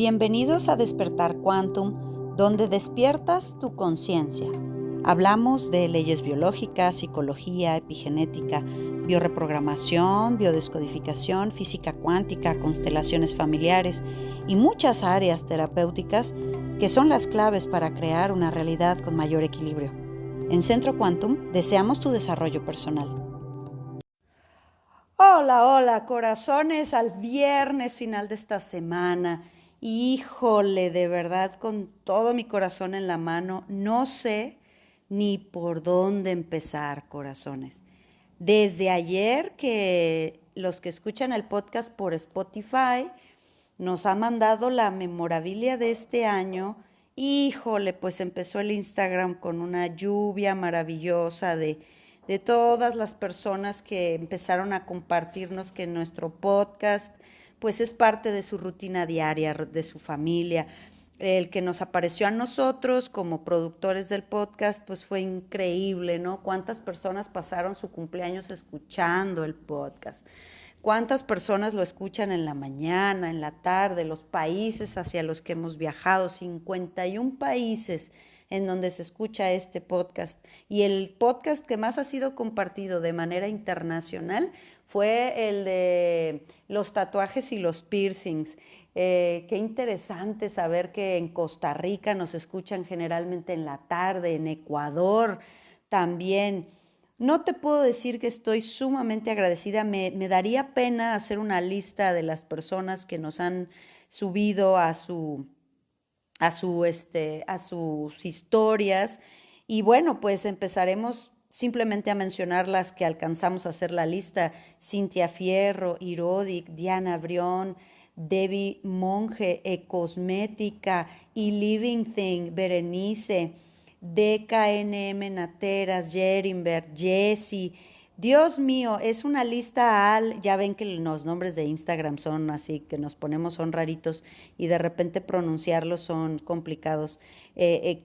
Bienvenidos a Despertar Quantum, donde despiertas tu conciencia. Hablamos de leyes biológicas, psicología, epigenética, bioreprogramación, biodescodificación, física cuántica, constelaciones familiares y muchas áreas terapéuticas que son las claves para crear una realidad con mayor equilibrio. En Centro Quantum deseamos tu desarrollo personal. Hola, corazones, al viernes final de esta semana. Híjole, de verdad, con todo mi corazón en la mano, no sé ni por dónde empezar, corazones. Desde ayer que los que escuchan el podcast por Spotify nos han mandado la memorabilia de este año. Híjole, pues empezó el Instagram con una lluvia maravillosa de todas las personas que empezaron a compartirnos que nuestro podcast pues es parte de su rutina diaria, de su familia. El que nos apareció a nosotros como productores del podcast, pues fue increíble, ¿no? Cuántas personas pasaron su cumpleaños escuchando el podcast. ¿Cuántas personas lo escuchan en la mañana, en la tarde, los países hacia los que hemos viajado? 51 países en donde se escucha este podcast. Y el podcast que más ha sido compartido de manera internacional fue el de los tatuajes y los piercings. Qué interesante saber que en Costa Rica nos escuchan generalmente en la tarde, en Ecuador también. No te puedo decir que estoy sumamente agradecida, me daría pena hacer una lista de las personas que nos han subido a sus historias. Y bueno, pues empezaremos simplemente a mencionar las que alcanzamos a hacer la lista: Cintia Fierro, Irodic, Diana Brión, Debbie Monge, Ecosmética, y Living Thing, Berenice, DKNM Nateras, Jerinberg, Jessie. Dios mío, es una lista ya ven que los nombres de Instagram son así, que nos ponemos, son raritos y de repente pronunciarlos son complicados.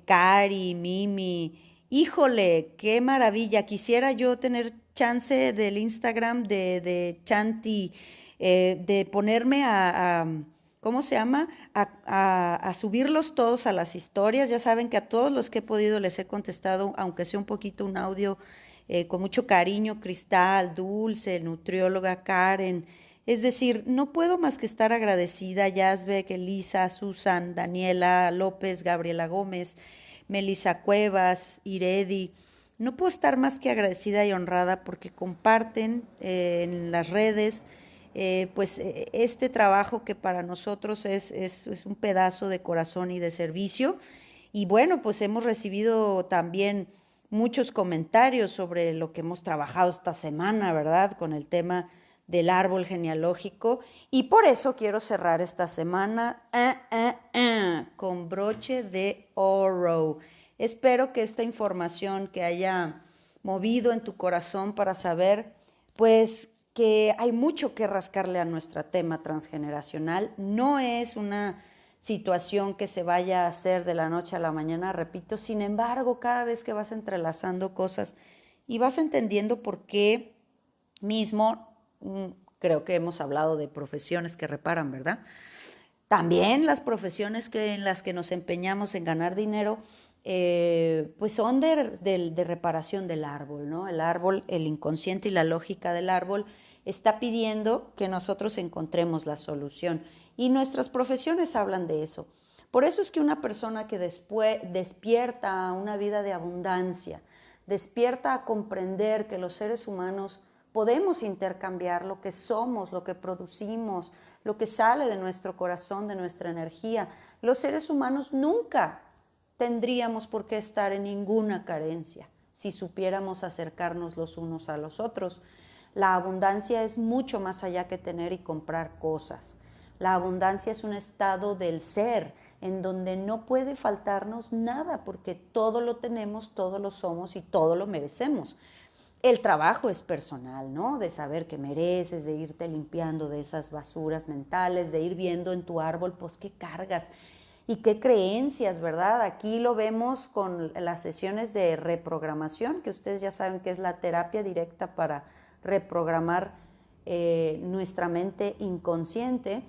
Cari, Mimi, híjole, qué maravilla, quisiera yo tener chance del Instagram de Chanti, de ponerme ¿cómo se llama? A subirlos todos a las historias. Ya saben que a todos los que he podido les he contestado, aunque sea un poquito un audio, con mucho cariño: Cristal, Dulce, nutrióloga Karen. Es decir, no puedo más que estar agradecida: Yazbek, Elisa, Susan, Daniela López, Gabriela Gómez, Melissa Cuevas, Iredi. No puedo estar más que agradecida y honrada porque comparten en las redes este trabajo que para nosotros es un pedazo de corazón y de servicio. Y bueno, pues hemos recibido también muchos comentarios sobre lo que hemos trabajado esta semana, ¿verdad? Con el tema del árbol genealógico. Y por eso quiero cerrar esta semana con broche de oro. Espero que esta información que haya movido en tu corazón para saber, pues, que hay mucho que rascarle a nuestro tema transgeneracional. No es una situación que se vaya a hacer de la noche a la mañana, repito. Sin embargo, cada vez que vas entrelazando cosas y vas entendiendo por qué mismo, creo que hemos hablado de profesiones que reparan, ¿verdad? También las profesiones en las que nos empeñamos en ganar dinero, pues son de reparación del árbol, ¿no? El árbol, el inconsciente y la lógica del árbol está pidiendo que nosotros encontremos la solución. Y nuestras profesiones hablan de eso. Por eso es que una persona que después despierta a una vida de abundancia, despierta a comprender que los seres humanos podemos intercambiar lo que somos, lo que producimos, lo que sale de nuestro corazón, de nuestra energía. Los seres humanos nunca tendríamos por qué estar en ninguna carencia si supiéramos acercarnos los unos a los otros. La abundancia es mucho más allá que tener y comprar cosas. La abundancia es un estado del ser en donde no puede faltarnos nada porque todo lo tenemos, todo lo somos y todo lo merecemos. El trabajo es personal, ¿no? De saber que mereces, de irte limpiando de esas basuras mentales, de ir viendo en tu árbol, pues, qué cargas y qué creencias, ¿verdad? Aquí lo vemos con las sesiones de reprogramación, que ustedes ya saben que es la terapia directa para reprogramar nuestra mente inconsciente.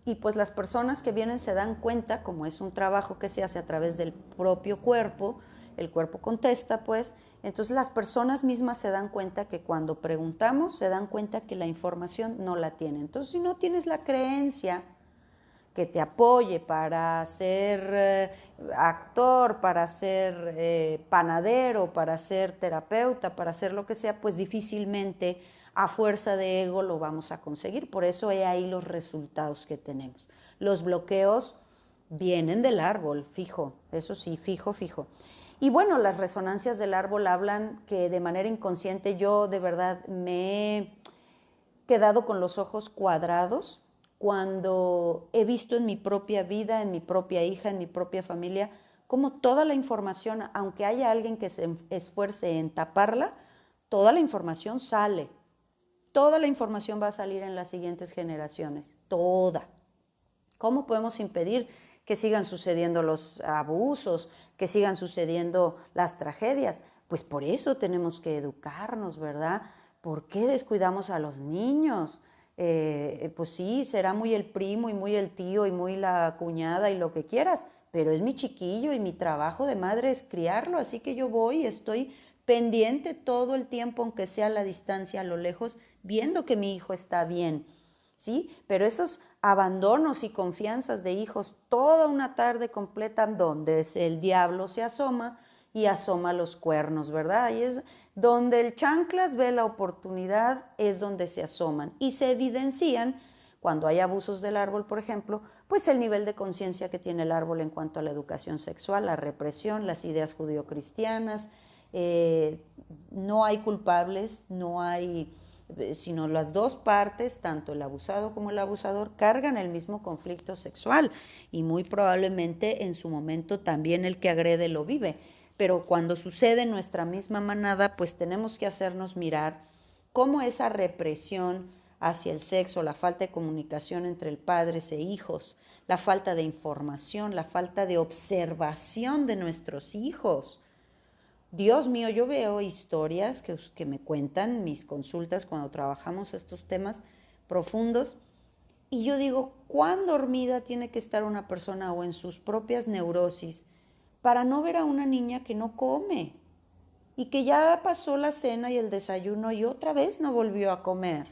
Y pues las personas que vienen se dan cuenta, como es un trabajo que se hace a través del propio cuerpo, el cuerpo contesta, pues, entonces las personas mismas se dan cuenta que cuando preguntamos, se dan cuenta que la información no la tienen. Entonces, si no tienes la creencia que te apoye para ser actor, para ser panadero, para ser terapeuta, para hacer lo que sea, pues difícilmente a fuerza de ego lo vamos a conseguir. Por eso he ahí los resultados que tenemos. Los bloqueos vienen del árbol, fijo, eso sí, fijo, fijo. Y bueno, las resonancias del árbol hablan que de manera inconsciente yo de verdad me he quedado con los ojos cuadrados cuando he visto en mi propia vida, en mi propia hija, en mi propia familia, cómo toda la información, aunque haya alguien que se esfuerce en taparla, toda la información sale. Toda la información va a salir en las siguientes generaciones, toda. ¿Cómo podemos impedir que sigan sucediendo los abusos, que sigan sucediendo las tragedias? Pues por eso tenemos que educarnos, ¿verdad? ¿Por qué descuidamos a los niños? Pues sí, será muy el primo y muy el tío y muy la cuñada y lo que quieras, pero es mi chiquillo y mi trabajo de madre es criarlo, así que yo voy y estoy pendiente todo el tiempo, aunque sea a la distancia, a lo lejos, viendo que mi hijo está bien, ¿sí? Pero esos abandonos y confianzas de hijos toda una tarde completa donde el diablo se asoma y asoma los cuernos, ¿verdad? Y es donde el chanclas ve la oportunidad, es donde se asoman y se evidencian cuando hay abusos del árbol, por ejemplo, pues el nivel de conciencia que tiene el árbol en cuanto a la educación sexual, la represión, las ideas judio-cristianas. No hay culpables, no hay, sino las dos partes, tanto el abusado como el abusador, cargan el mismo conflicto sexual y muy probablemente en su momento también el que agrede lo vive. Pero cuando sucede en nuestra misma manada, pues tenemos que hacernos mirar cómo esa represión hacia el sexo, la falta de comunicación entre padres e hijos, la falta de información, la falta de observación de nuestros hijos. Dios mío, yo veo historias que me cuentan mis consultas cuando trabajamos estos temas profundos y yo digo, ¿cuán dormida tiene que estar una persona o en sus propias neurosis para no ver a una niña que no come y que ya pasó la cena y el desayuno y otra vez no volvió a comer?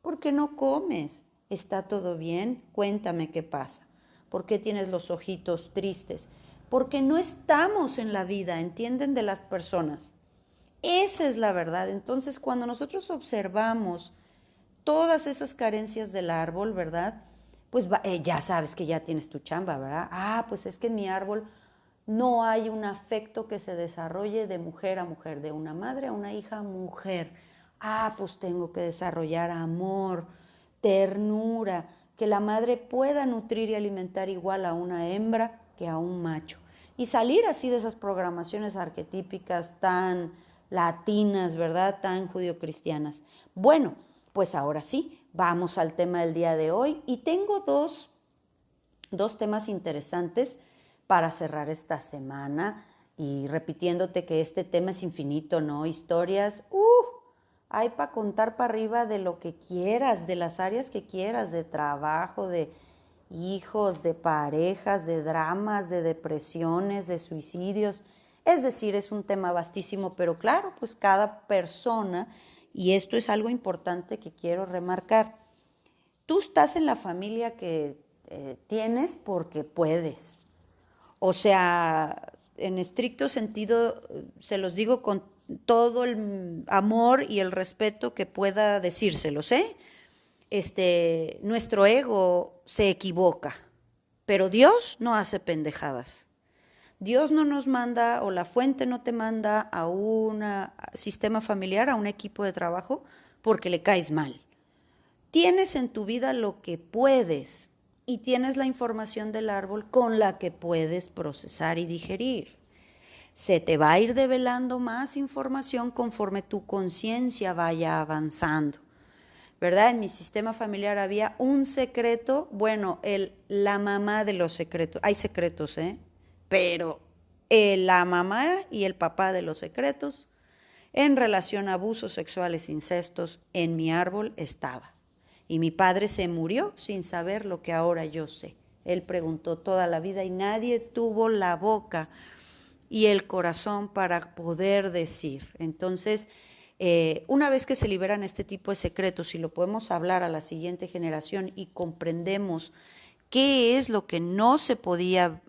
¿Por qué no comes? ¿Está todo bien? Cuéntame qué pasa. ¿Por qué tienes los ojitos tristes? Porque no estamos en la vida, ¿entienden? De las personas. Esa es la verdad. Entonces, cuando nosotros observamos todas esas carencias del árbol, ¿verdad? Pues ya sabes que ya tienes tu chamba, ¿verdad? Ah, pues es que en mi árbol no hay un afecto que se desarrolle de mujer a mujer, de una madre a una hija a mujer. Ah, pues tengo que desarrollar amor, ternura, que la madre pueda nutrir y alimentar igual a una hembra que a un macho. Y salir así de esas programaciones arquetípicas tan latinas, ¿verdad? Tan judio-cristianas. Bueno, pues ahora sí, vamos al tema del día de hoy. Y tengo dos temas interesantes para cerrar esta semana. Y repitiéndote que este tema es infinito, ¿no? Historias, hay para contar para arriba de lo que quieras, de las áreas que quieras, de trabajo, de hijos, de parejas, de dramas, de depresiones, de suicidios. Es decir, es un tema vastísimo, pero claro, pues cada persona, y esto es algo importante que quiero remarcar, tú estás en la familia que tienes porque puedes. O sea, en estricto sentido, se los digo con todo el amor y el respeto que pueda decírselos, ¿eh? Nuestro ego se equivoca, pero Dios no hace pendejadas. Dios no nos manda, o la fuente no te manda a un sistema familiar, a un equipo de trabajo, porque le caes mal. Tienes en tu vida lo que puedes y tienes la información del árbol con la que puedes procesar y digerir. Se te va a ir develando más información conforme tu conciencia vaya avanzando, ¿verdad? En mi sistema familiar había un secreto, bueno, la mamá de los secretos, hay secretos, pero la mamá y el papá de los secretos en relación a abusos sexuales, incestos, en mi árbol estaba. Y mi padre se murió sin saber lo que ahora yo sé. Él preguntó toda la vida y nadie tuvo la boca y el corazón para poder decir. Entonces, una vez que se liberan este tipo de secretos y lo podemos hablar a la siguiente generación y comprendemos qué es lo que no se podía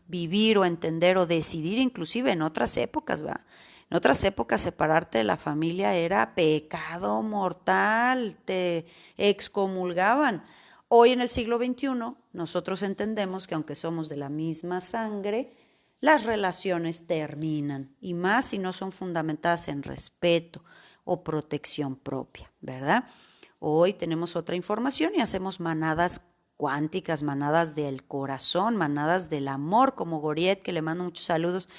vivir o entender o decidir, inclusive en otras épocas, ¿va? En otras épocas separarte de la familia era pecado mortal, te excomulgaban. Hoy en el siglo XXI nosotros entendemos que aunque somos de la misma sangre, las relaciones terminan, y más si no son fundamentadas en respeto o protección propia, ¿verdad? Hoy tenemos otra información y hacemos manadas cuánticas, manadas del corazón, manadas del amor, como Goriet, que le mando muchos saludos.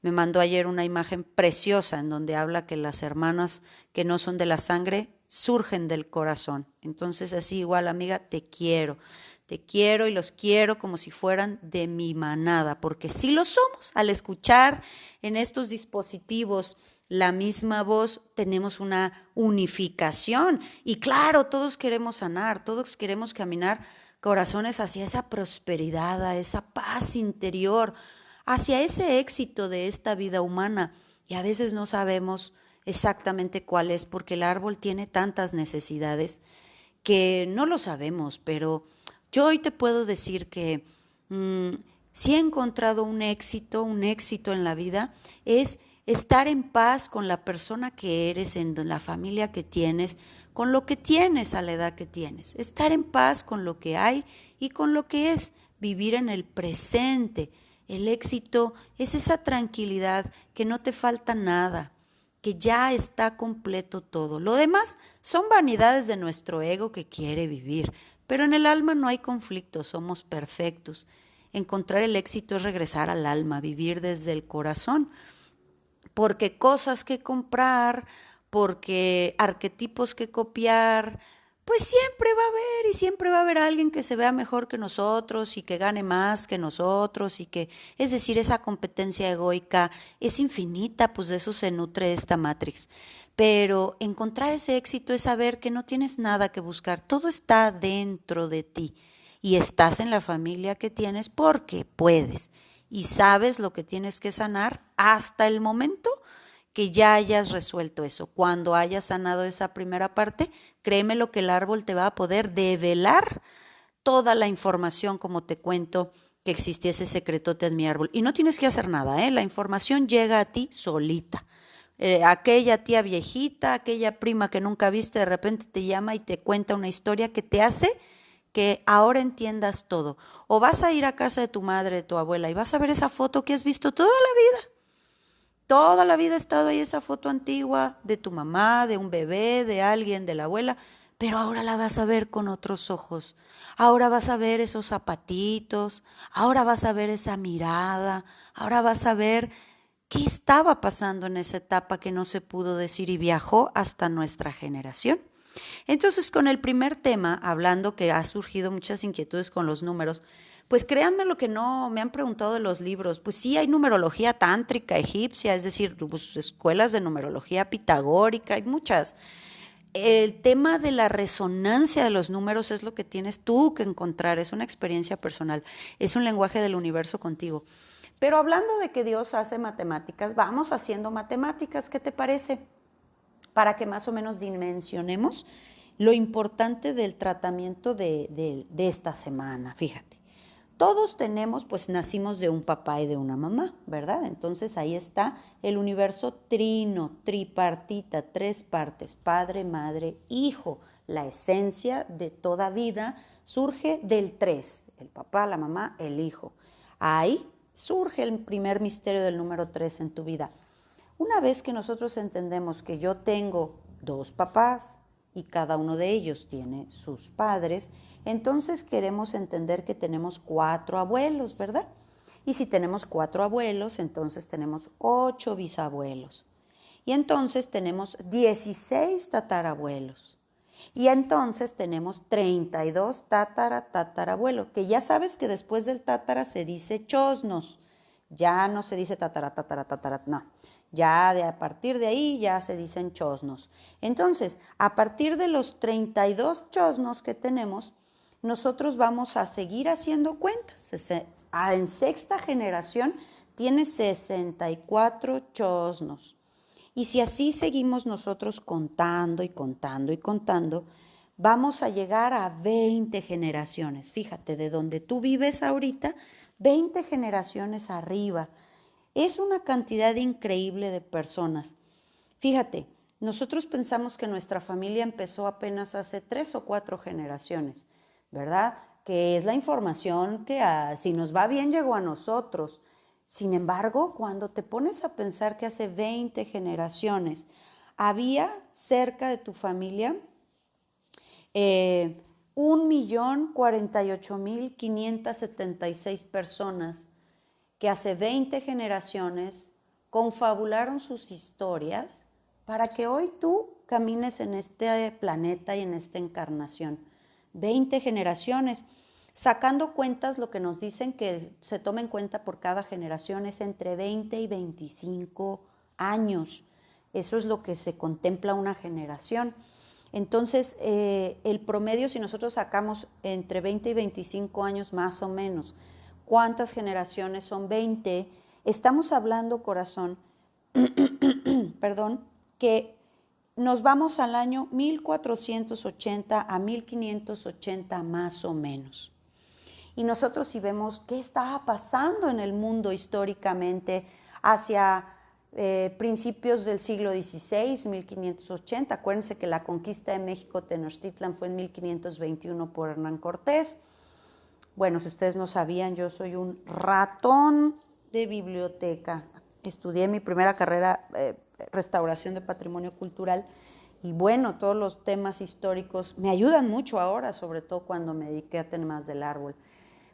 Me mandó ayer una imagen preciosa en donde habla que las hermanas que no son de la sangre surgen del corazón. Entonces así igual, amiga, te quiero y los quiero como si fueran de mi manada, porque sí lo somos. Al escuchar en estos dispositivos la misma voz, tenemos una unificación. Y claro, todos queremos sanar, todos queremos caminar corazones hacia esa prosperidad, a esa paz interior, hacia ese éxito de esta vida humana. Y a veces no sabemos exactamente cuál es, porque el árbol tiene tantas necesidades que no lo sabemos, pero yo hoy te puedo decir que si he encontrado un éxito en la vida, es estar en paz con la persona que eres, en la familia que tienes, con lo que tienes a la edad que tienes. Estar en paz con lo que hay y con lo que es, vivir en el presente. El éxito es esa tranquilidad, que no te falta nada, que ya está completo todo. Lo demás son vanidades de nuestro ego que quiere vivir, pero en el alma no hay conflicto, somos perfectos. Encontrar el éxito es regresar al alma, vivir desde el corazón, porque cosas que comprar, porque arquetipos que copiar, pues siempre va a haber, y siempre va a haber alguien que se vea mejor que nosotros y que gane más que nosotros, y que, es decir, esa competencia egoica es infinita, pues de eso se nutre esta Matrix. Pero encontrar ese éxito es saber que no tienes nada que buscar, todo está dentro de ti, y estás en la familia que tienes porque puedes y sabes lo que tienes que sanar hasta el momento que ya hayas resuelto eso. Cuando hayas sanado esa primera parte, créeme lo que el árbol te va a poder develar toda la información, como te cuento que existía ese secretote en mi árbol. Y no tienes que hacer nada, la información llega a ti solita. Aquella tía viejita, aquella prima que nunca viste, de repente te llama y te cuenta una historia que te hace que ahora entiendas todo. O vas a ir a casa de tu madre, de tu abuela, y vas a ver esa foto que has visto toda la vida. Toda la vida ha estado ahí esa foto antigua de tu mamá, de un bebé, de alguien, de la abuela, pero ahora la vas a ver con otros ojos. Ahora vas a ver esos zapatitos, ahora vas a ver esa mirada, ahora vas a ver qué estaba pasando en esa etapa que no se pudo decir y viajó hasta nuestra generación. Entonces, con el primer tema, hablando que ha surgido muchas inquietudes con los números, pues créanme lo que no me han preguntado de los libros. Pues sí, hay numerología tántrica egipcia, es decir, pues, escuelas de numerología pitagórica, hay muchas. El tema de la resonancia de los números es lo que tienes tú que encontrar, es una experiencia personal, es un lenguaje del universo contigo. Pero hablando de que Dios hace matemáticas, vamos haciendo matemáticas, ¿qué te parece? Para que más o menos dimensionemos lo importante del tratamiento de esta semana. Fíjate, todos tenemos, pues nacimos de un papá y de una mamá, ¿verdad? Entonces ahí está el universo trino, tripartita, tres partes, padre, madre, hijo. La esencia de toda vida surge del tres, el papá, la mamá, el hijo. Ahí surge el primer misterio del número 3 en tu vida. Una vez que nosotros entendemos que yo tengo dos papás y cada uno de ellos tiene sus padres, entonces queremos entender que tenemos 4 abuelos, ¿verdad? Y si tenemos 4 abuelos, entonces tenemos 8 bisabuelos. Y entonces tenemos 16 tatarabuelos. Y entonces tenemos 32 tatarabuelos, que ya sabes que después del tatara se dice chosnos. Ya no se dice tatara, no. Ya a partir de ahí ya se dicen chosnos. Entonces, a partir de los 32 chosnos que tenemos, nosotros vamos a seguir haciendo cuentas. En sexta generación tiene 64 chosnos. Y si así seguimos nosotros contando y contando y contando, vamos a llegar a 20 generaciones. Fíjate, de donde tú vives ahorita, 20 generaciones arriba. Es una cantidad increíble de personas. Fíjate, nosotros pensamos que nuestra familia empezó apenas hace 3 o 4 generaciones, ¿verdad? Que es la información que si nos va bien llegó a nosotros. Sin embargo, cuando te pones a pensar que hace 20 generaciones había cerca de tu familia 1.048.576 personas que hace 20 generaciones confabularon sus historias para que hoy tú camines en este planeta y en esta encarnación. 20 generaciones. Sacando cuentas, lo que nos dicen que se toma en cuenta por cada generación es entre 20 y 25 años. Eso es lo que se contempla una generación. Entonces, el promedio, si nosotros sacamos entre 20 y 25 años más o menos, ¿cuántas generaciones son 20? Estamos hablando, corazón, perdón, que nos vamos al año 1480 a 1580 más o menos. Y nosotros si vemos qué estaba pasando en el mundo históricamente hacia principios del siglo XVI, 1580. Acuérdense que la conquista de México, Tenochtitlan, fue en 1521 por Hernán Cortés. Bueno, si ustedes no sabían, yo soy un ratón de biblioteca. Estudié mi primera carrera, restauración de patrimonio cultural, y bueno, todos los temas históricos me ayudan mucho ahora, sobre todo cuando me dediqué a temas del árbol.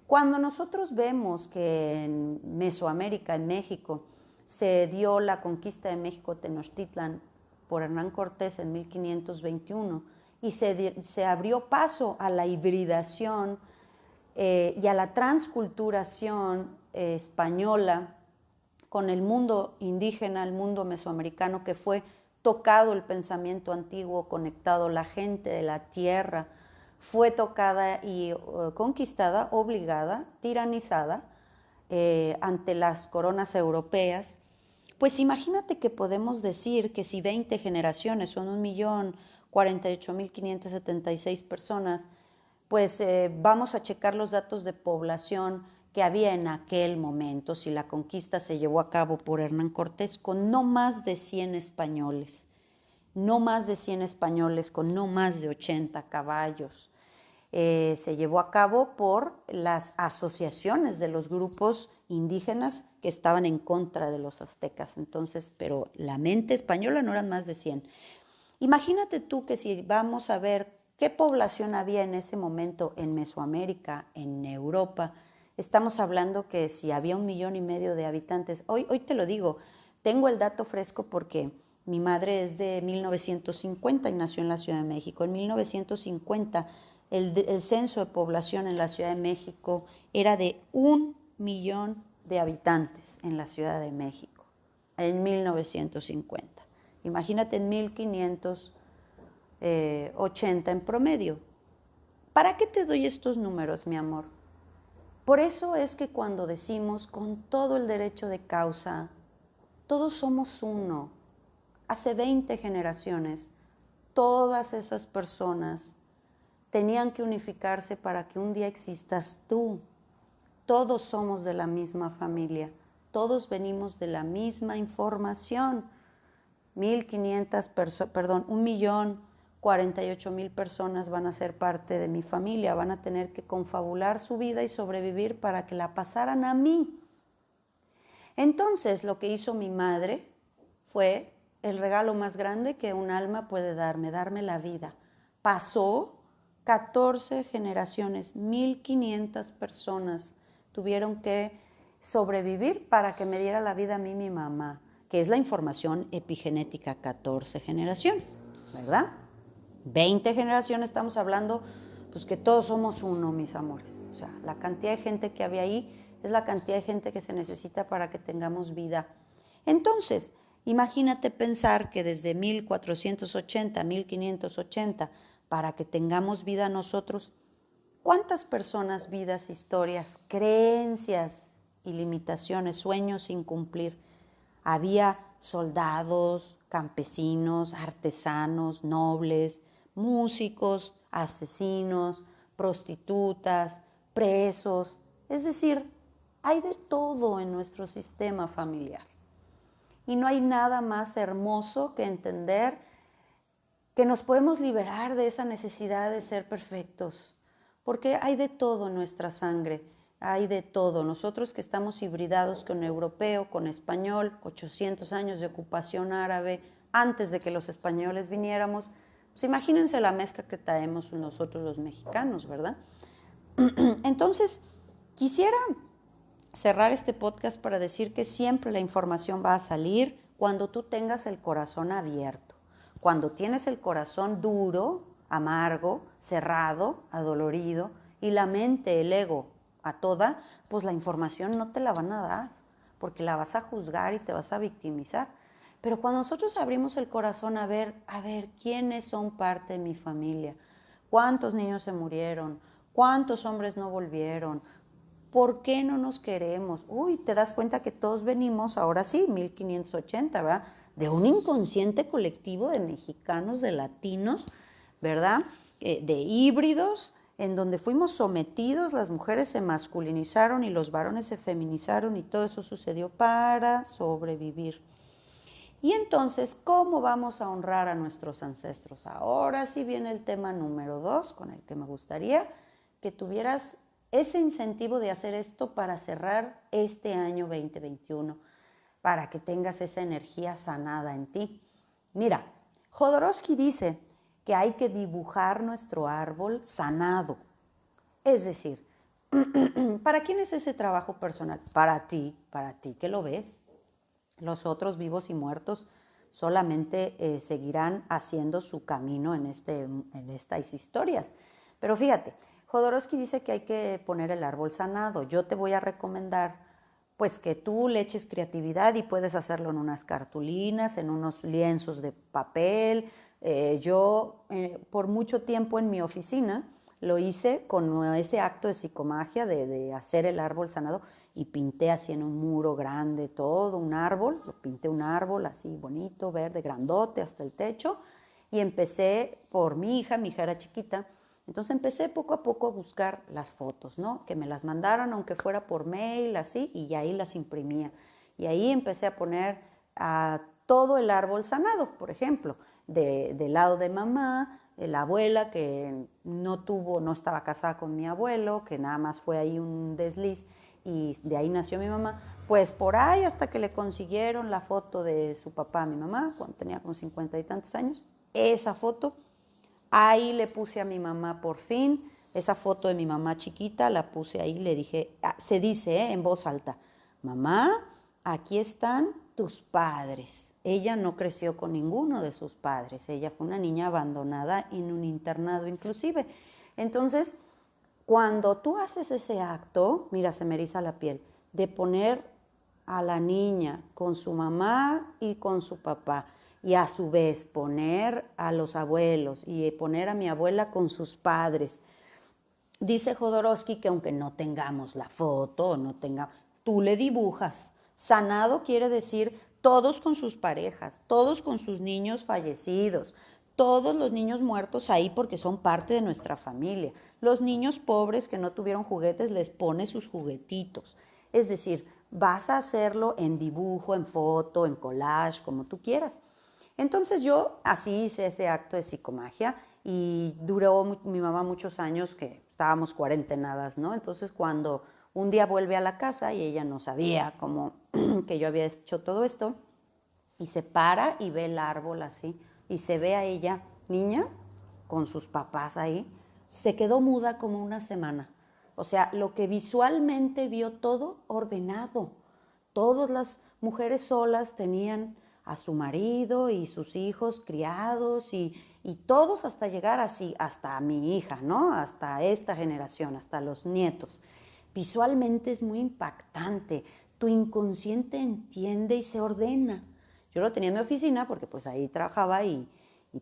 Cuando nosotros vemos que en Mesoamérica, en México, se dio la conquista de México, Tenochtitlan, por Hernán Cortés en 1521, y se abrió paso a la hibridación y a la transculturación española con el mundo indígena, el mundo mesoamericano, que fue tocado el pensamiento antiguo, conectado la gente de la tierra, fue tocada y conquistada, obligada, tiranizada ante las coronas europeas. Pues imagínate que podemos decir que si 20 generaciones son 1.048.576 personas, pues vamos a checar los datos de población que había en aquel momento, si la conquista se llevó a cabo por Hernán Cortés, con no más de 100 españoles, no más de 100 españoles, con no más de 80 caballos. Se llevó a cabo por las asociaciones de los grupos indígenas que estaban en contra de los aztecas. Entonces, pero la mente española no eran más de 100. Imagínate tú que si vamos a ver qué población había en ese momento en Mesoamérica, en Europa, estamos hablando que si había 1,5 millones de habitantes, hoy te lo digo, tengo el dato fresco porque mi madre es de 1950 y nació en la Ciudad de México. En 1950 el censo de población en la Ciudad de México era de 1 millón de habitantes en la Ciudad de México, en 1950. Imagínate en 1580 en promedio. ¿Para qué te doy estos números, mi amor? Por eso es que cuando decimos con todo el derecho de causa, todos somos uno. Hace 20 generaciones, todas esas personas tenían que unificarse para que un día existas tú. Todos somos de la misma familia, todos venimos de la misma información. 1.048.000 personas van a ser parte de mi familia, van a tener que confabular su vida y sobrevivir para que la pasaran a mí. Entonces, lo que hizo mi madre fue el regalo más grande que un alma puede darme la vida. Pasó 14 generaciones, 1.500 personas tuvieron que sobrevivir para que me diera la vida a mí mi mamá, que es la información epigenética, 14 generaciones, ¿verdad? 20 generaciones estamos hablando, pues que todos somos uno, mis amores. O sea, la cantidad de gente que había ahí es la cantidad de gente que se necesita para que tengamos vida. Entonces, Imagínate pensar que desde 1480, 1580, para que tengamos vida nosotros, ¿cuántas personas, vidas, historias, creencias y limitaciones, sueños sin cumplir? Había soldados, campesinos, artesanos, nobles, músicos, asesinos, prostitutas, presos. Es decir, hay de todo en nuestro sistema familiar. Y no hay nada más hermoso que entender que nos podemos liberar de esa necesidad de ser perfectos, porque hay de todo en nuestra sangre, hay de todo. Nosotros que estamos hibridados con europeo, con español, 800 años de ocupación árabe, antes de que los españoles viniéramos, pues imagínense la mezcla que traemos nosotros los mexicanos, ¿verdad? Entonces, quisiera cerrar este podcast para decir que siempre la información va a salir cuando tú tengas el corazón abierto. Cuando tienes el corazón duro, amargo, cerrado, adolorido, y la mente, el ego, a toda, pues la información no te la van a dar, porque la vas a juzgar y te vas a victimizar. Pero cuando nosotros abrimos el corazón a ver quiénes son parte de mi familia, cuántos niños se murieron, cuántos hombres no volvieron, ¿por qué no nos queremos? Uy, te das cuenta que todos venimos, ahora sí, 1580, ¿verdad? De un inconsciente colectivo de mexicanos, de latinos, ¿verdad? De híbridos, en donde fuimos sometidos, las mujeres se masculinizaron y los varones se feminizaron y todo eso sucedió para sobrevivir. Y entonces, ¿cómo vamos a honrar a nuestros ancestros? Ahora sí viene el tema número 2, con el que me gustaría que tuvieras ese incentivo de hacer esto para cerrar este año 2021, para que tengas esa energía sanada en ti. Mira, Jodorowsky dice que hay que dibujar nuestro árbol sanado. Es decir, ¿para quién es ese trabajo personal? Para ti que lo ves. Los otros vivos y muertos solamente seguirán haciendo su camino en estas historias. Pero fíjate, Jodorowsky dice que hay que poner el árbol sanado. Yo te voy a recomendar pues que tú le eches creatividad y puedes hacerlo en unas cartulinas, en unos lienzos de papel. Yo por mucho tiempo en mi oficina lo hice con ese acto de psicomagia de hacer el árbol sanado y pinté así en un muro grande todo un árbol, lo pinté un árbol así bonito, verde, grandote hasta el techo y empecé por mi hija era chiquita. Entonces empecé poco a poco a buscar las fotos, ¿no? Que me las mandaran, aunque fuera por mail, así, y ahí las imprimía. Y ahí empecé a poner a todo el árbol sanado, por ejemplo, del lado de mamá, de la abuela que no estaba casada con mi abuelo, que nada más fue ahí un desliz, y de ahí nació mi mamá. Pues por ahí hasta que le consiguieron la foto de su papá a mi mamá, cuando tenía como 50 y tantos años, esa foto. Ahí le puse a mi mamá por fin, esa foto de mi mamá chiquita, la puse ahí, le dije, se dice en voz alta, mamá, aquí están tus padres. Ella no creció con ninguno de sus padres, ella fue una niña abandonada en un internado inclusive. Entonces, cuando tú haces ese acto, mira, se me eriza la piel, de poner a la niña con su mamá y con su papá, y a su vez poner a los abuelos y poner a mi abuela con sus padres. Dice Jodorowsky que aunque no tengamos la foto, tú le dibujas. Sanado quiere decir todos con sus parejas, todos con sus niños fallecidos, todos los niños muertos ahí porque son parte de nuestra familia. Los niños pobres que no tuvieron juguetes les pones sus juguetitos. Es decir, vas a hacerlo en dibujo, en foto, en collage, como tú quieras. Entonces yo así hice ese acto de psicomagia y duró mi mamá muchos años que estábamos cuarentenadas, ¿no? Entonces cuando un día vuelve a la casa y ella no sabía cómo que yo había hecho todo esto y se para y ve el árbol así y se ve a ella, niña, con sus papás ahí, se quedó muda como una semana. O sea, lo que visualmente vio todo ordenado. Todas las mujeres solas tenían a su marido y sus hijos criados y todos hasta llegar así, hasta mi hija, ¿no? Hasta esta generación, hasta los nietos. Visualmente es muy impactante. Tu inconsciente entiende y se ordena. Yo lo tenía en mi oficina porque pues ahí trabajaba y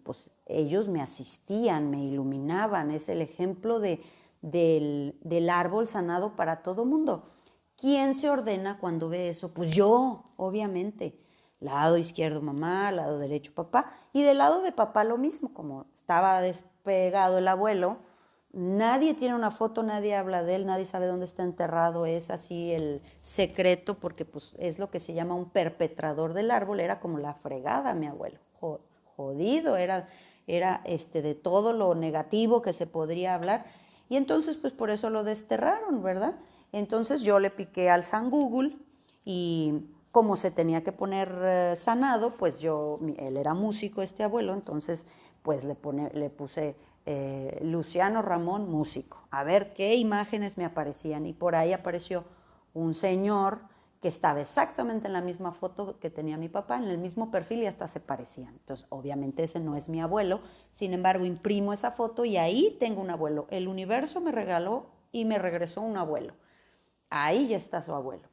pues ellos me asistían, me iluminaban. Es el ejemplo del árbol sanado para todo mundo. ¿Quién se ordena cuando ve eso? Pues yo, obviamente. Lado izquierdo mamá, lado derecho papá. Y del lado de papá lo mismo, como estaba despegado el abuelo. Nadie tiene una foto, nadie habla de él, nadie sabe dónde está enterrado. Es así el secreto porque pues es lo que se llama un perpetrador del árbol. Era como la fregada mi abuelo. Jodido, era de todo lo negativo que se podría hablar. Y entonces pues por eso lo desterraron, ¿verdad? Entonces yo le piqué al San Google y como se tenía que poner sanado, pues él era músico este abuelo, entonces pues le puse Luciano Ramón músico, a ver qué imágenes me aparecían y por ahí apareció un señor que estaba exactamente en la misma foto que tenía mi papá, en el mismo perfil y hasta se parecían. Entonces, obviamente ese no es mi abuelo, sin embargo, imprimo esa foto y ahí tengo un abuelo. El universo me regaló y me regresó un abuelo. Ahí ya está su abuelo.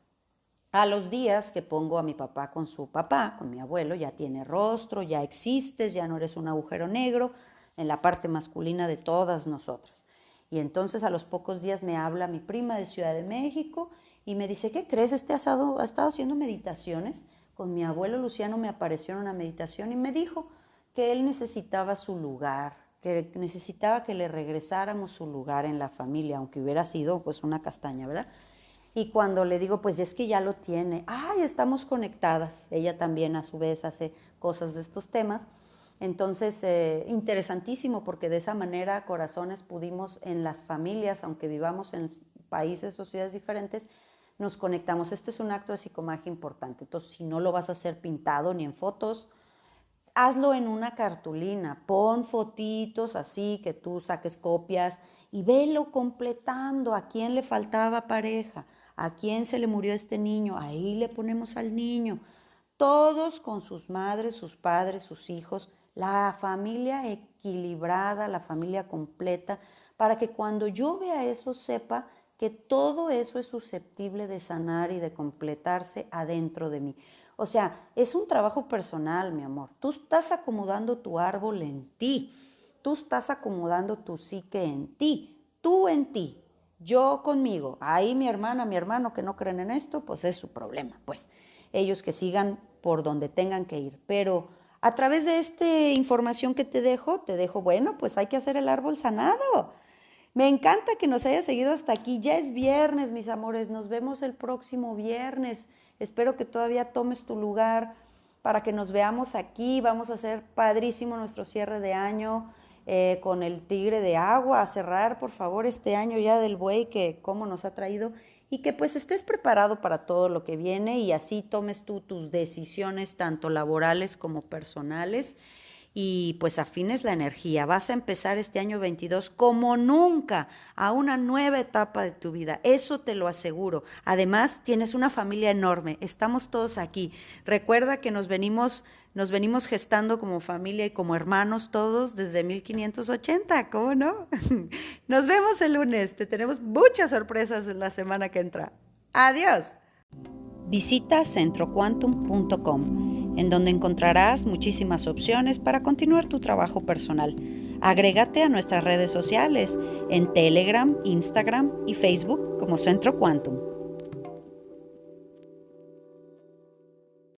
A los días que pongo a mi papá, con mi abuelo, ya tiene rostro, ya existes, ya no eres un agujero negro, en la parte masculina de todas nosotras. Y entonces a los pocos días me habla mi prima de Ciudad de México y me dice, ¿qué crees? Ha estado haciendo meditaciones. Con mi abuelo Luciano me apareció en una meditación y me dijo que él necesitaba su lugar, que necesitaba que le regresáramos su lugar en la familia, aunque hubiera sido pues una castaña, ¿verdad? Y cuando le digo, pues es que ya lo tiene, ¡ay, estamos conectadas! Ella también a su vez hace cosas de estos temas. Entonces, interesantísimo porque de esa manera, corazones, pudimos en las familias, aunque vivamos en países o ciudades diferentes, nos conectamos. Este es un acto de psicomagia importante. Entonces, si no lo vas a hacer pintado ni en fotos, hazlo en una cartulina, pon fotitos así que tú saques copias y velo completando a quién le faltaba pareja, a quién se le murió este niño, ahí le ponemos al niño, todos con sus madres, sus padres, sus hijos, la familia equilibrada, la familia completa, para que cuando yo vea eso sepa que todo eso es susceptible de sanar y de completarse adentro de mí. O sea, es un trabajo personal, mi amor. Tú estás acomodando tu árbol en ti. Tú estás acomodando tu psique en ti. Tú en ti. Yo conmigo. Ahí mi hermana, mi hermano que no creen en esto, pues es su problema. Pues ellos que sigan por donde tengan que ir. Pero a través de esta información que te dejo, bueno, pues hay que hacer el árbol sanado. Me encanta que nos hayas seguido hasta aquí. Ya es viernes, mis amores. Nos vemos el próximo viernes. Espero que todavía tomes tu lugar para que nos veamos aquí. Vamos a hacer padrísimo nuestro cierre de año con el tigre de agua. A cerrar, por favor, este año ya del buey que cómo nos ha traído. Y que pues estés preparado para todo lo que viene y así tomes tú tus decisiones tanto laborales como personales y pues afines la energía. Vas a empezar este año 22 como nunca a una nueva etapa de tu vida. Eso te lo aseguro. Además, tienes una familia enorme. Estamos todos aquí. Recuerda que nos venimos gestando como familia y como hermanos todos desde 1580, ¿cómo no? Nos vemos el lunes. Te tenemos muchas sorpresas en la semana que entra. Adiós. Visita centroquantum.com, en donde encontrarás muchísimas opciones para continuar tu trabajo personal. Agrégate a nuestras redes sociales en Telegram, Instagram y Facebook como Centro Quantum.